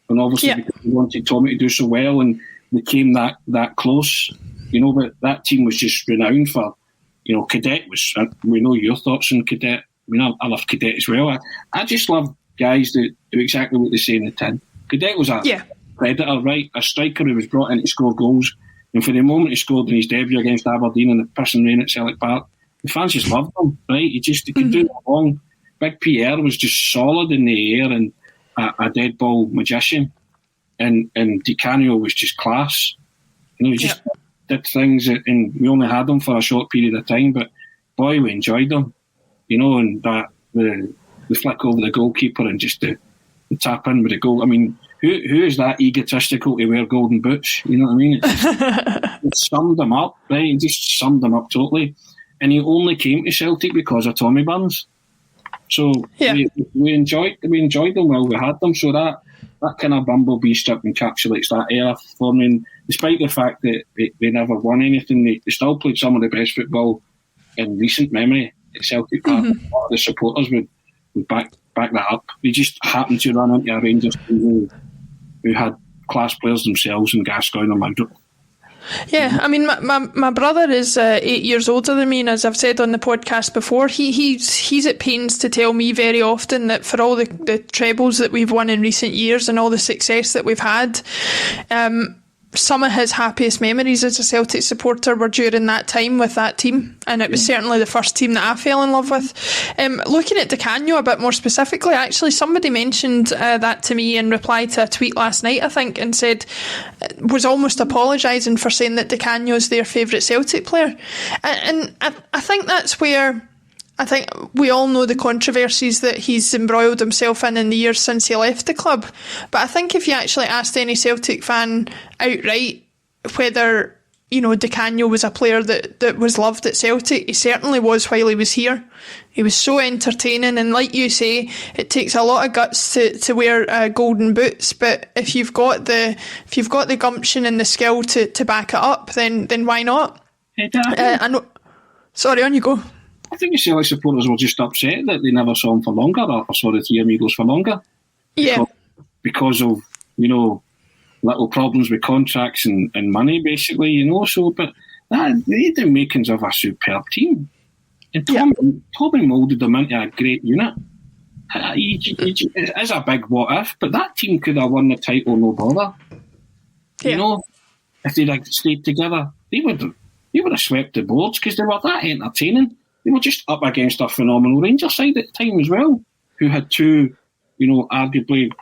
and obviously because they wanted Tommy to do so well, and they came that close, but that team was just renowned for, Cadet was, we know your thoughts on Cadet. I love Cadet as well. I just love guys that do exactly what they say in the tin. Cadet was a predator, right? A striker who was brought in to score goals, and for the moment he scored in his debut against Aberdeen in the pissing rain at Celtic Park, the fans just loved him, right? He could do it long. Big Pierre was just solid in the air and a dead ball magician, and Di Canio was just class. He just did things, and we only had him for a short period of time, but boy, we enjoyed them, and that the flick over the goalkeeper and just the tap in with the goal. I mean, who is that egotistical to wear golden boots? You know what I mean? It summed him up, right? It just summed him up totally. And he only came to Celtic because of Tommy Burns. So we enjoyed them while we had them. So that kind of Bumblebee strip encapsulates that era for me. Despite the fact that they never won anything, they still played some of the best football in recent memory at Celtic Park. A lot of the supporters would back that up. They just happened to run into a Rangers team who had class players themselves in Gascoigne and Magdalene. Yeah, I mean, my brother is 8 years older than me, and as I've said on the podcast before, he's at pains to tell me very often that for all the trebles that we've won in recent years and all the success that we've had, some of his happiest memories as a Celtic supporter were during that time with that team, and it was certainly the first team that I fell in love with. Looking at Di Canio a bit more specifically, actually somebody mentioned that to me in reply to a tweet last night, I think, and said, was almost apologising for saying that Di Canio's their favourite Celtic player, and I think that's where I think we all know the controversies that he's embroiled himself in the years since he left the club. But I think if you actually asked any Celtic fan outright whether, Di Canio was a player that was loved at Celtic, he certainly was while he was here. He was so entertaining, and like you say, it takes a lot of guts to wear golden boots. But if you've got the gumption and the skill to back it up, then why not? I know. Sorry, on you go. I think the Celtic supporters were just upset that they never saw him for longer, or saw the Three Amigos for longer. Because of, little problems with contracts and money, basically, So, but they had the makings of a superb team. And Tommy moulded them into a great unit. It is a big what if, but that team could have won the title, no bother. If they'd stayed together, they would have swept the boards because they were that entertaining. they were just up against a phenomenal Rangers side at the time as well, who had two, arguably,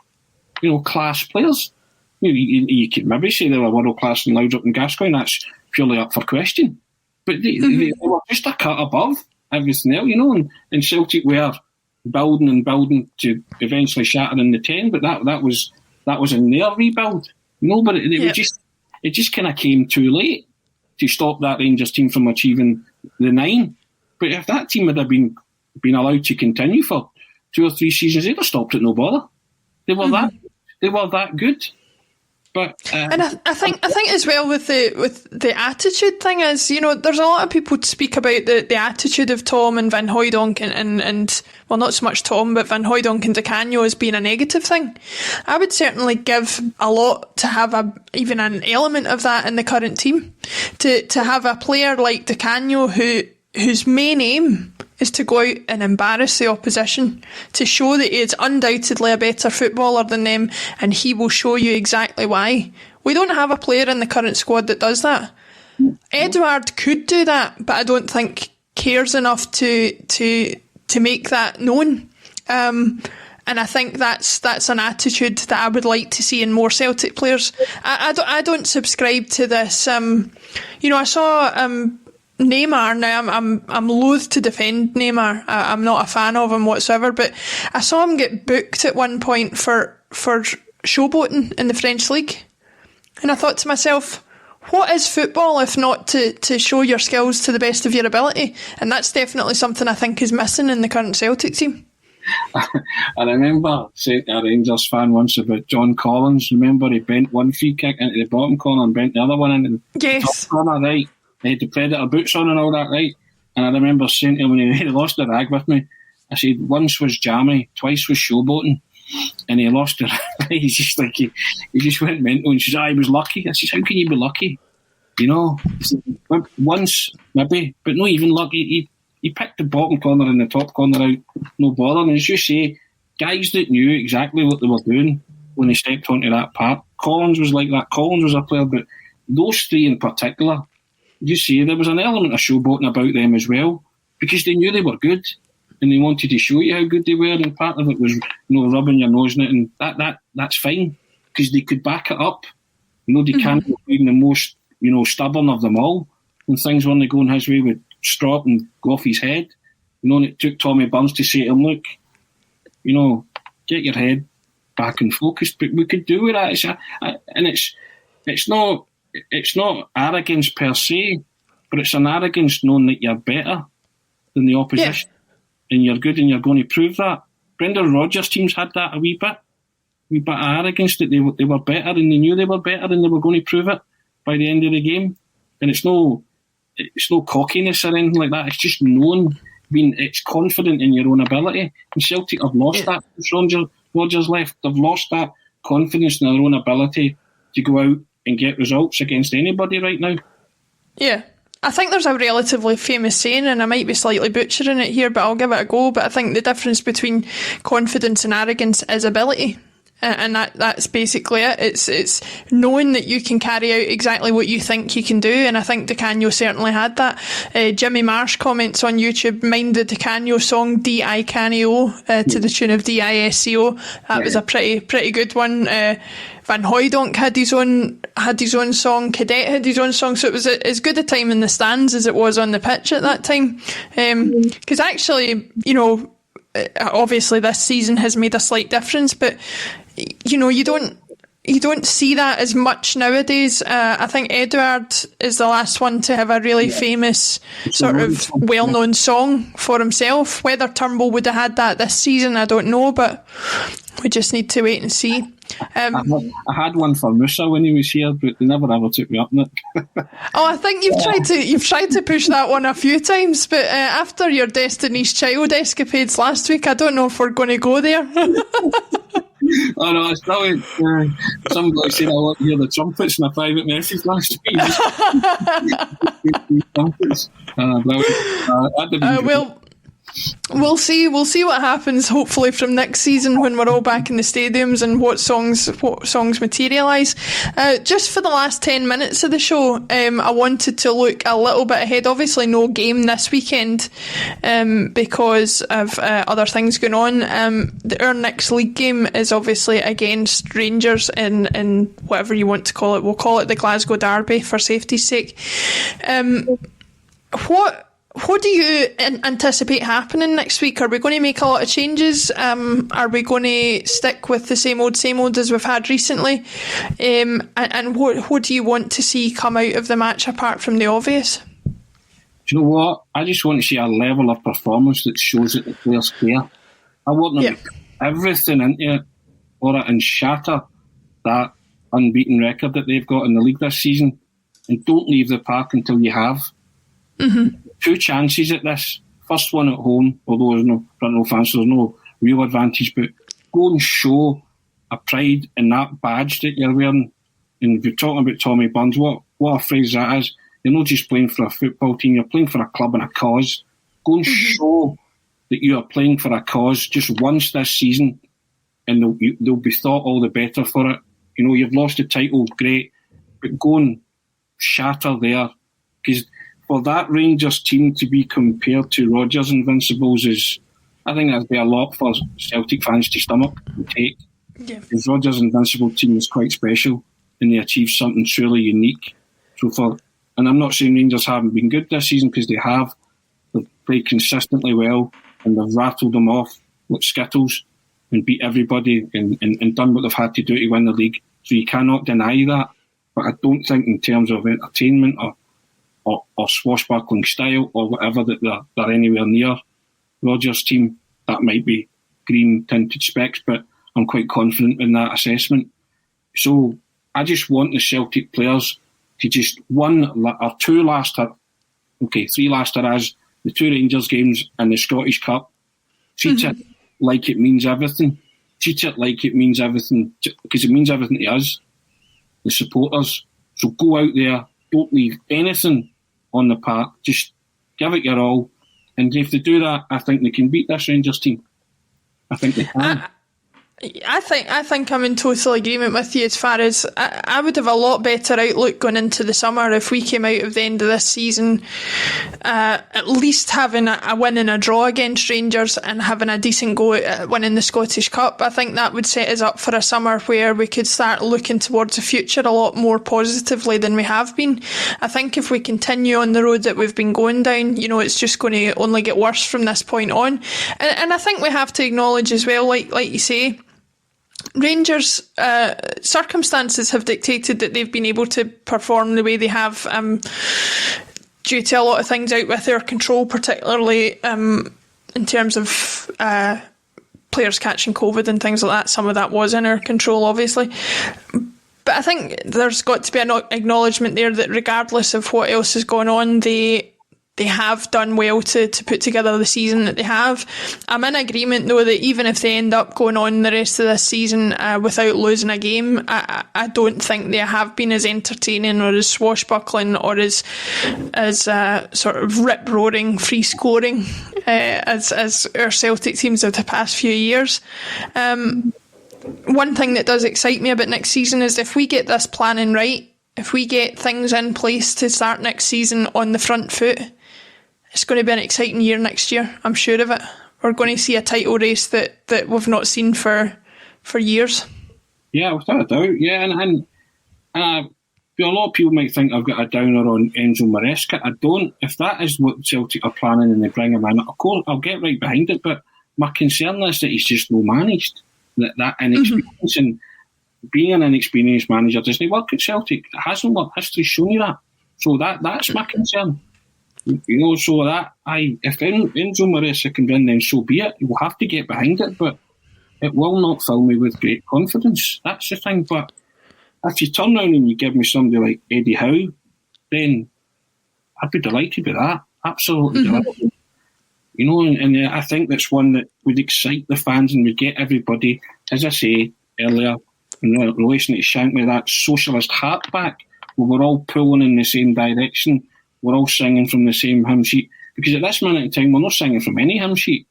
class players. You could maybe say they were world class in Laudrup and Gascoigne. That's purely up for question. But they were just a cut above everything else, and Celtic were building to eventually shatter in the 10. But that was in their rebuild. But it just kind of came too late to stop that Rangers team from achieving the 9. But if that team had been allowed to continue for 2 or 3 seasons, they'd have stopped at no bother. They were that good. But and I think as well with the attitude thing is, there's a lot of people speak about the attitude of Tom and Van Hooijdonk and well, not so much Tom, but Van Hooijdonk and Di Canio as being a negative thing. I would certainly give a lot to have even an element of that in the current team. To have a player like Di Canio whose main aim is to go out and embarrass the opposition, to show that he is undoubtedly a better footballer than them, and he will show you exactly why. We don't have a player in the current squad that does that. Edouard could do that, but I don't think cares enough to make that known. And I think that's an attitude that I would like to see in more Celtic players. I don't subscribe to this. I saw Neymar. Now I'm loath to defend Neymar. I'm not a fan of him whatsoever, but I saw him get booked at one point for showboating in the French league, and I thought to myself, what is football if not to show your skills to the best of your ability? And that's definitely something I think is missing in the current Celtic team. I remember saying to a Rangers fan once about John Collins. Remember, he bent one free kick into the bottom corner and bent the other one into the top corner, right? They had the Predator boots on and all that, right? And I remember saying to him when he lost the rag with me, I said, once was Jammy, twice was showboating, and he lost the rag. He's just like, he just went mental, and she said, he was lucky. I said, how can you be lucky? Once, maybe, but not even lucky. He picked the bottom corner and the top corner out, no bother. And as you say, guys that knew exactly what they were doing when they stepped onto that park. Collins was like that. Collins was a player, but those 3 in particular, you see, there was an element of showboating about them as well, because they knew they were good and they wanted to show you how good they were, and part of it was rubbing your nose in it, and that's fine because they could back it up. They can't be the most stubborn of them all when things weren't going his way, with strop and go off his head. And it took Tommy Burns to say to him, look, get your head back and focused. But we could do with that. It's not arrogance per se, but it's an arrogance knowing that you're better than the opposition, and you're good, and you're going to prove that. Brendan Rodgers' teams had that a wee bit of arrogance that they were better, and they knew they were better, and they were going to prove it by the end of the game. And it's no cockiness or anything like that. It's just knowing, it's confident in your own ability. And Celtic have lost that since Rodgers left. They've lost that confidence in their own ability to go out and get results against anybody right now. Yeah. I think there's a relatively famous saying, and I might be slightly butchering it here, but I'll give it a go. But I think the difference between confidence and arrogance is ability. And that's basically it. It's knowing that you can carry out exactly what you think you can do, and I think Di Canio certainly had that. Jimmy Marsh comments on YouTube, mind the Di Canio song D-I-Canio to the tune of D-I-S-C-O. That was a pretty good one. Van Hooijdonk had his own song. Cadet had his own song, so it was as good a time in the stands as it was on the pitch at that time. Because actually, obviously this season has made a slight difference, but you don't see that as much nowadays. I think Edouard is the last one to have a really famous sort of well-known song for himself. Whether Turnbull would have had that this season, I don't know, but we just need to wait and see. I had one for Musa when he was here, but they never ever took me up on it. I think you've tried to push that one a few times, but after your Destiny's Child escapades last week, I don't know if we're going to go there. Oh no, it's brilliant. Somebody said I want to hear the trumpets in a private message last week. Trumpets. Brilliant. We'll see what happens, hopefully, from next season when we're all back in the stadiums and what songs materialise. Just for the last 10 minutes of the show, I wanted to look a little bit ahead. Obviously no game this weekend because of other things going on. Our next league game is obviously against Rangers in whatever you want to call it. We'll call it the Glasgow Derby for safety's sake. What do you anticipate happening next week? Are we going to make a lot of changes? Are we going to stick with the same old as we've had recently? And what do you want to see come out of the match apart from the obvious? Do you know what? I just want to see a level of performance that shows that the players care. I want them to put everything into it for it and shatter that unbeaten record that they've got in the league this season, and don't leave the park until you have. Mm-hmm. 2 chances at this. First one at home, although there's no front row fans, so there's no real advantage, but go and show a pride in that badge that you're wearing. And if you're talking about Tommy Burns, what a phrase that is. You're not just playing for a football team, you're playing for a club and a cause. Go and show that you are playing for a cause just once this season, and they'll be thought all the better for it. You know, you've lost the title, great, but go and shatter there. Because for that Rangers team to be compared to Rodgers' Invincibles I think that'd be a lot for Celtic fans to stomach and take. Yeah. Because Rodgers' Invincible team is quite special and they achieved something truly unique. And I'm not saying Rangers haven't been good this season, because they have. They've played consistently well and they've rattled them off like Skittles and beat everybody and done what they've had to do to win the league. So you cannot deny that. But I don't think in terms of entertainment or swashbuckling style or whatever that they're anywhere near Rodgers' team. That might be green tinted specs, but I'm quite confident in that assessment. So I just want the Celtic players to just 1 or 2 last hit, 3 last hurrahs, the 2 Rangers games and the Scottish Cup. Treat it like it means everything. Treat it like it means everything, because it means everything to us, the supporters. So go out there, don't leave anything on the park, just give it your all. And if they do that, I think they can beat this Rangers team. I think they can. I think I'm in total agreement with you as far as I would have a lot better outlook going into the summer if we came out of the end of this season at least having a win and a draw against Rangers and having a decent go at winning the Scottish Cup. I think that would set us up for a summer where we could start looking towards the future a lot more positively than we have been. I think if we continue on the road that we've been going down, you know, it's just going to only get worse from this point on. And I think we have to acknowledge as well, like you say, Rangers' circumstances have dictated that they've been able to perform the way they have due to a lot of things out with their control, particularly in terms of players catching COVID and things like that. Some of that was in our control, obviously. But I think there's got to be an acknowledgement there that regardless of what else is going on, they have done well to put together the season that they have. I'm in agreement, though, that even if they end up going on the rest of this season without losing a game, I don't think they have been as entertaining or as swashbuckling or as sort of rip-roaring, free-scoring as our Celtic teams of the past few years. One thing that does excite me about next season is if we get this planning right, if we get things in place to start next season on the front foot, it's going to be an exciting year next year. I'm sure of it. We're going to see a title race that we've not seen for years. Yeah, without a doubt. Yeah, and a lot of people might think I've got a downer on Enzo Maresca. I don't. If that is what Celtic are planning and they bring him in, of course I'll get right behind it. But my concern is that he's just low managed. That inexperience and being an inexperienced manager doesn't work at Celtic. It hasn't worked. History's shown you that. So that's my concern. You know, so if Enzo Maresca can win, then so be it. We'll have to get behind it, but it will not fill me with great confidence. That's the thing. But if you turn around and you give me somebody like Eddie Howe, then I'd be delighted with that. Absolutely delighted. You know, and I think that's one that would excite the fans and would get everybody, as I say earlier, in relation to Shankly, that socialist heart back, where we're all pulling in the same direction. We're all singing from the same hymn sheet. Because at this minute in time, we're not singing from any hymn sheet.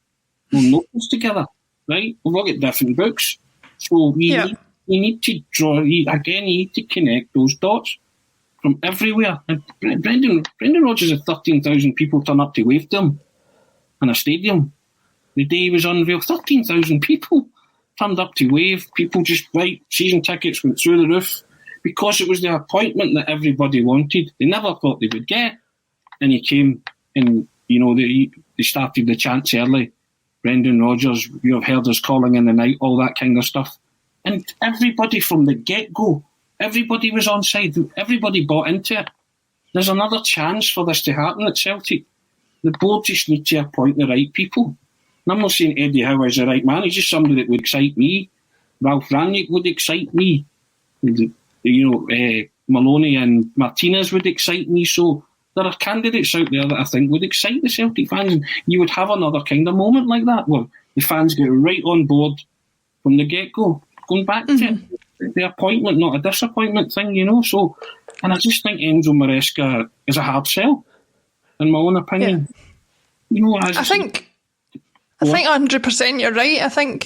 We'll notice together, right? We've all got different books. So you need to draw, you need to connect those dots from everywhere. And Brendan Rodgers had 13,000 people turn up to wave to him in a stadium. The day he was unveiled, 13,000 people turned up to wave. People just, season tickets went through the roof because it was the appointment that everybody wanted. They never thought they would get. And he came and, they started the chants early. Brendan Rodgers, you have heard us calling in the night, all that kind of stuff. And everybody from the get-go, everybody was on side. Everybody bought into it. There's another chance for this to happen at Celtic. The board just need to appoint the right people. And I'm not saying Eddie Howe is the right man. He's just somebody that would excite me. Ralph Rangnick would excite me. Maloney and Martinez would excite me. So there are candidates out there that I think would excite the Celtic fans. And you would have another kind of moment like that where the fans get right on board from the get-go. Going back to the appointment, not a disappointment thing, So, and I just think Enzo Maresca is a hard sell, in my own opinion. I think 100% you're right. I think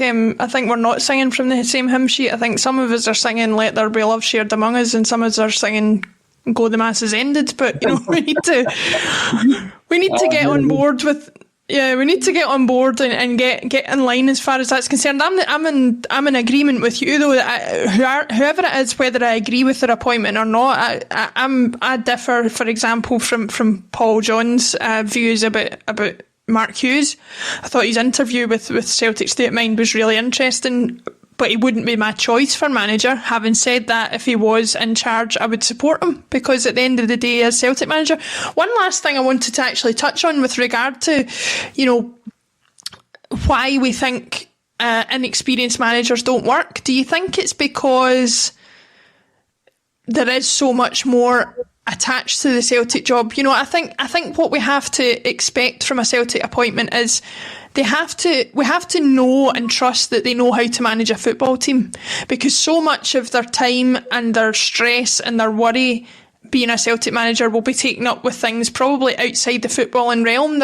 we're not singing from the same hymn sheet. I think some of us are singing "Let There Be Love Shared Among Us," and some of us are singing "Go the Masses Ended." But we need to get on board with. Yeah, we need to get on board and get in line as far as that's concerned. I'm in agreement with you though. That whoever it is, whether I agree with their appointment or not, I differ. For example, from Paul John's views about Mark Hughes. I thought his interview with Celtic State of Mind was really interesting, but he wouldn't be my choice for manager. Having said that, if he was in charge, I would support him, because at the end of the day, as Celtic manager. One last thing I wanted to actually touch on with regard to, why we think inexperienced managers don't work. Do you think it's because there is so much more attached to the Celtic job? I think what we have to expect from a Celtic appointment is we have to know and trust that they know how to manage a football team, because so much of their time and their stress and their worry being a Celtic manager will be taken up with things probably outside the footballing realm.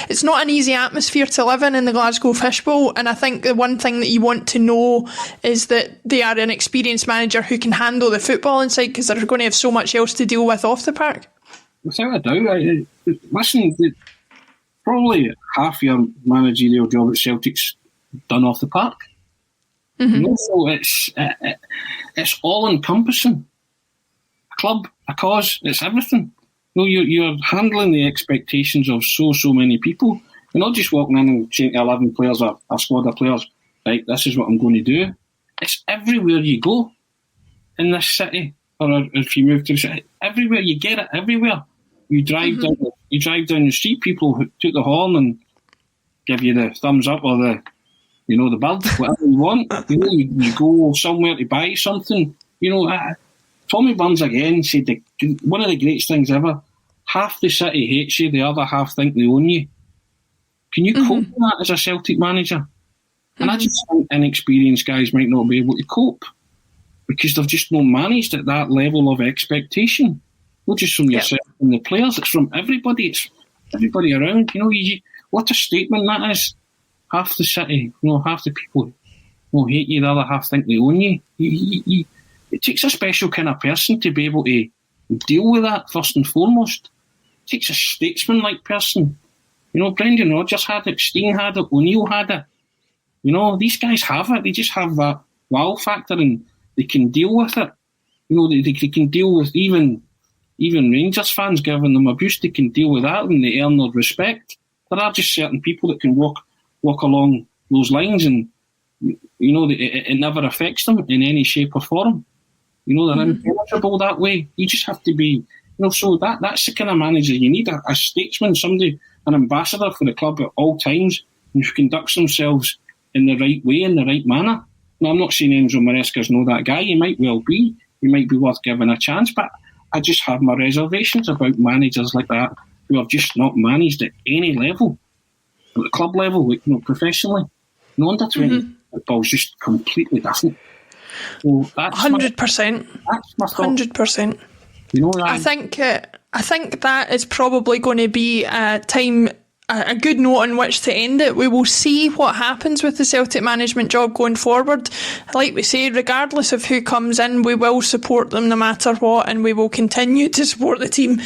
It's not an easy atmosphere to live in the Glasgow Fishbowl, and I think the one thing that you want to know is that they are an experienced manager who can handle the footballing side, because they're going to have so much else to deal with off the park. Without a doubt. Listen, probably half your managerial job at Celtic's done off the park. So it's all encompassing. A club, a cause, it's everything. You're handling the expectations of so many people. You're not just walking in and saying to 11 players or a squad of players, right, this is what I'm going to do. It's everywhere you go in this city, or if you move to the city, everywhere you get it, everywhere. You drive down the street, people who took the horn and give you the thumbs up or the bird, whatever you want. You go somewhere to buy something. Tommy Burns again said one of the greatest things ever. Half the city hates you, the other half think they own you. Can you cope with that as a Celtic manager? And I just think inexperienced guys might not be able to cope because they've just not managed at that level of expectation. Not just from yourself and the players, it's from everybody. It's everybody around. What a statement that is. Half the city, half the people hate you, the other half think they own you. It takes a special kind of person to be able to deal with that, first and foremost. It takes a statesman-like person. Brendan Rodgers had it, Steen had it, O'Neill had it. These guys have it. They just have that wow factor and they can deal with it. They can deal with even Rangers fans giving them abuse. They can deal with that and they earn their respect. There are just certain people that can walk along those lines and, it never affects them in any shape or form. They're impenetrable that way. You just have to be, so that's the kind of manager you need, a statesman, somebody, an ambassador for the club at all times, and who conducts themselves in the right way, in the right manner. Now, I'm not saying Enzo Maresca's not that guy. He might well be. He might be worth giving a chance, but I just have my reservations about managers like that who have just not managed at any level, at the club level, professionally. Under 20 football's just completely different. So that's 100%. That's my thought. 100%. I I think that is probably going to be a good note on which to end it. We will see what happens with the Celtic management job going forward. Like we say, regardless of who comes in, we will support them no matter what, and we will continue to support the team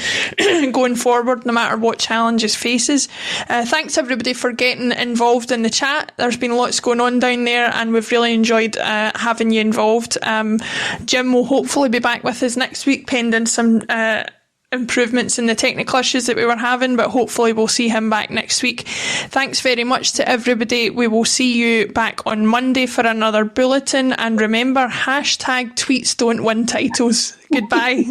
going forward no matter what challenges faces. Thanks everybody for getting involved in the chat. There's been lots going on down there and we've really enjoyed having you involved. Jim will hopefully be back with us next week, pending some improvements in the technical issues that we were having, but hopefully we'll see him back next week. Thanks very much to everybody. We will see you back on Monday for another bulletin, and remember, #tweets don't win titles. Goodbye.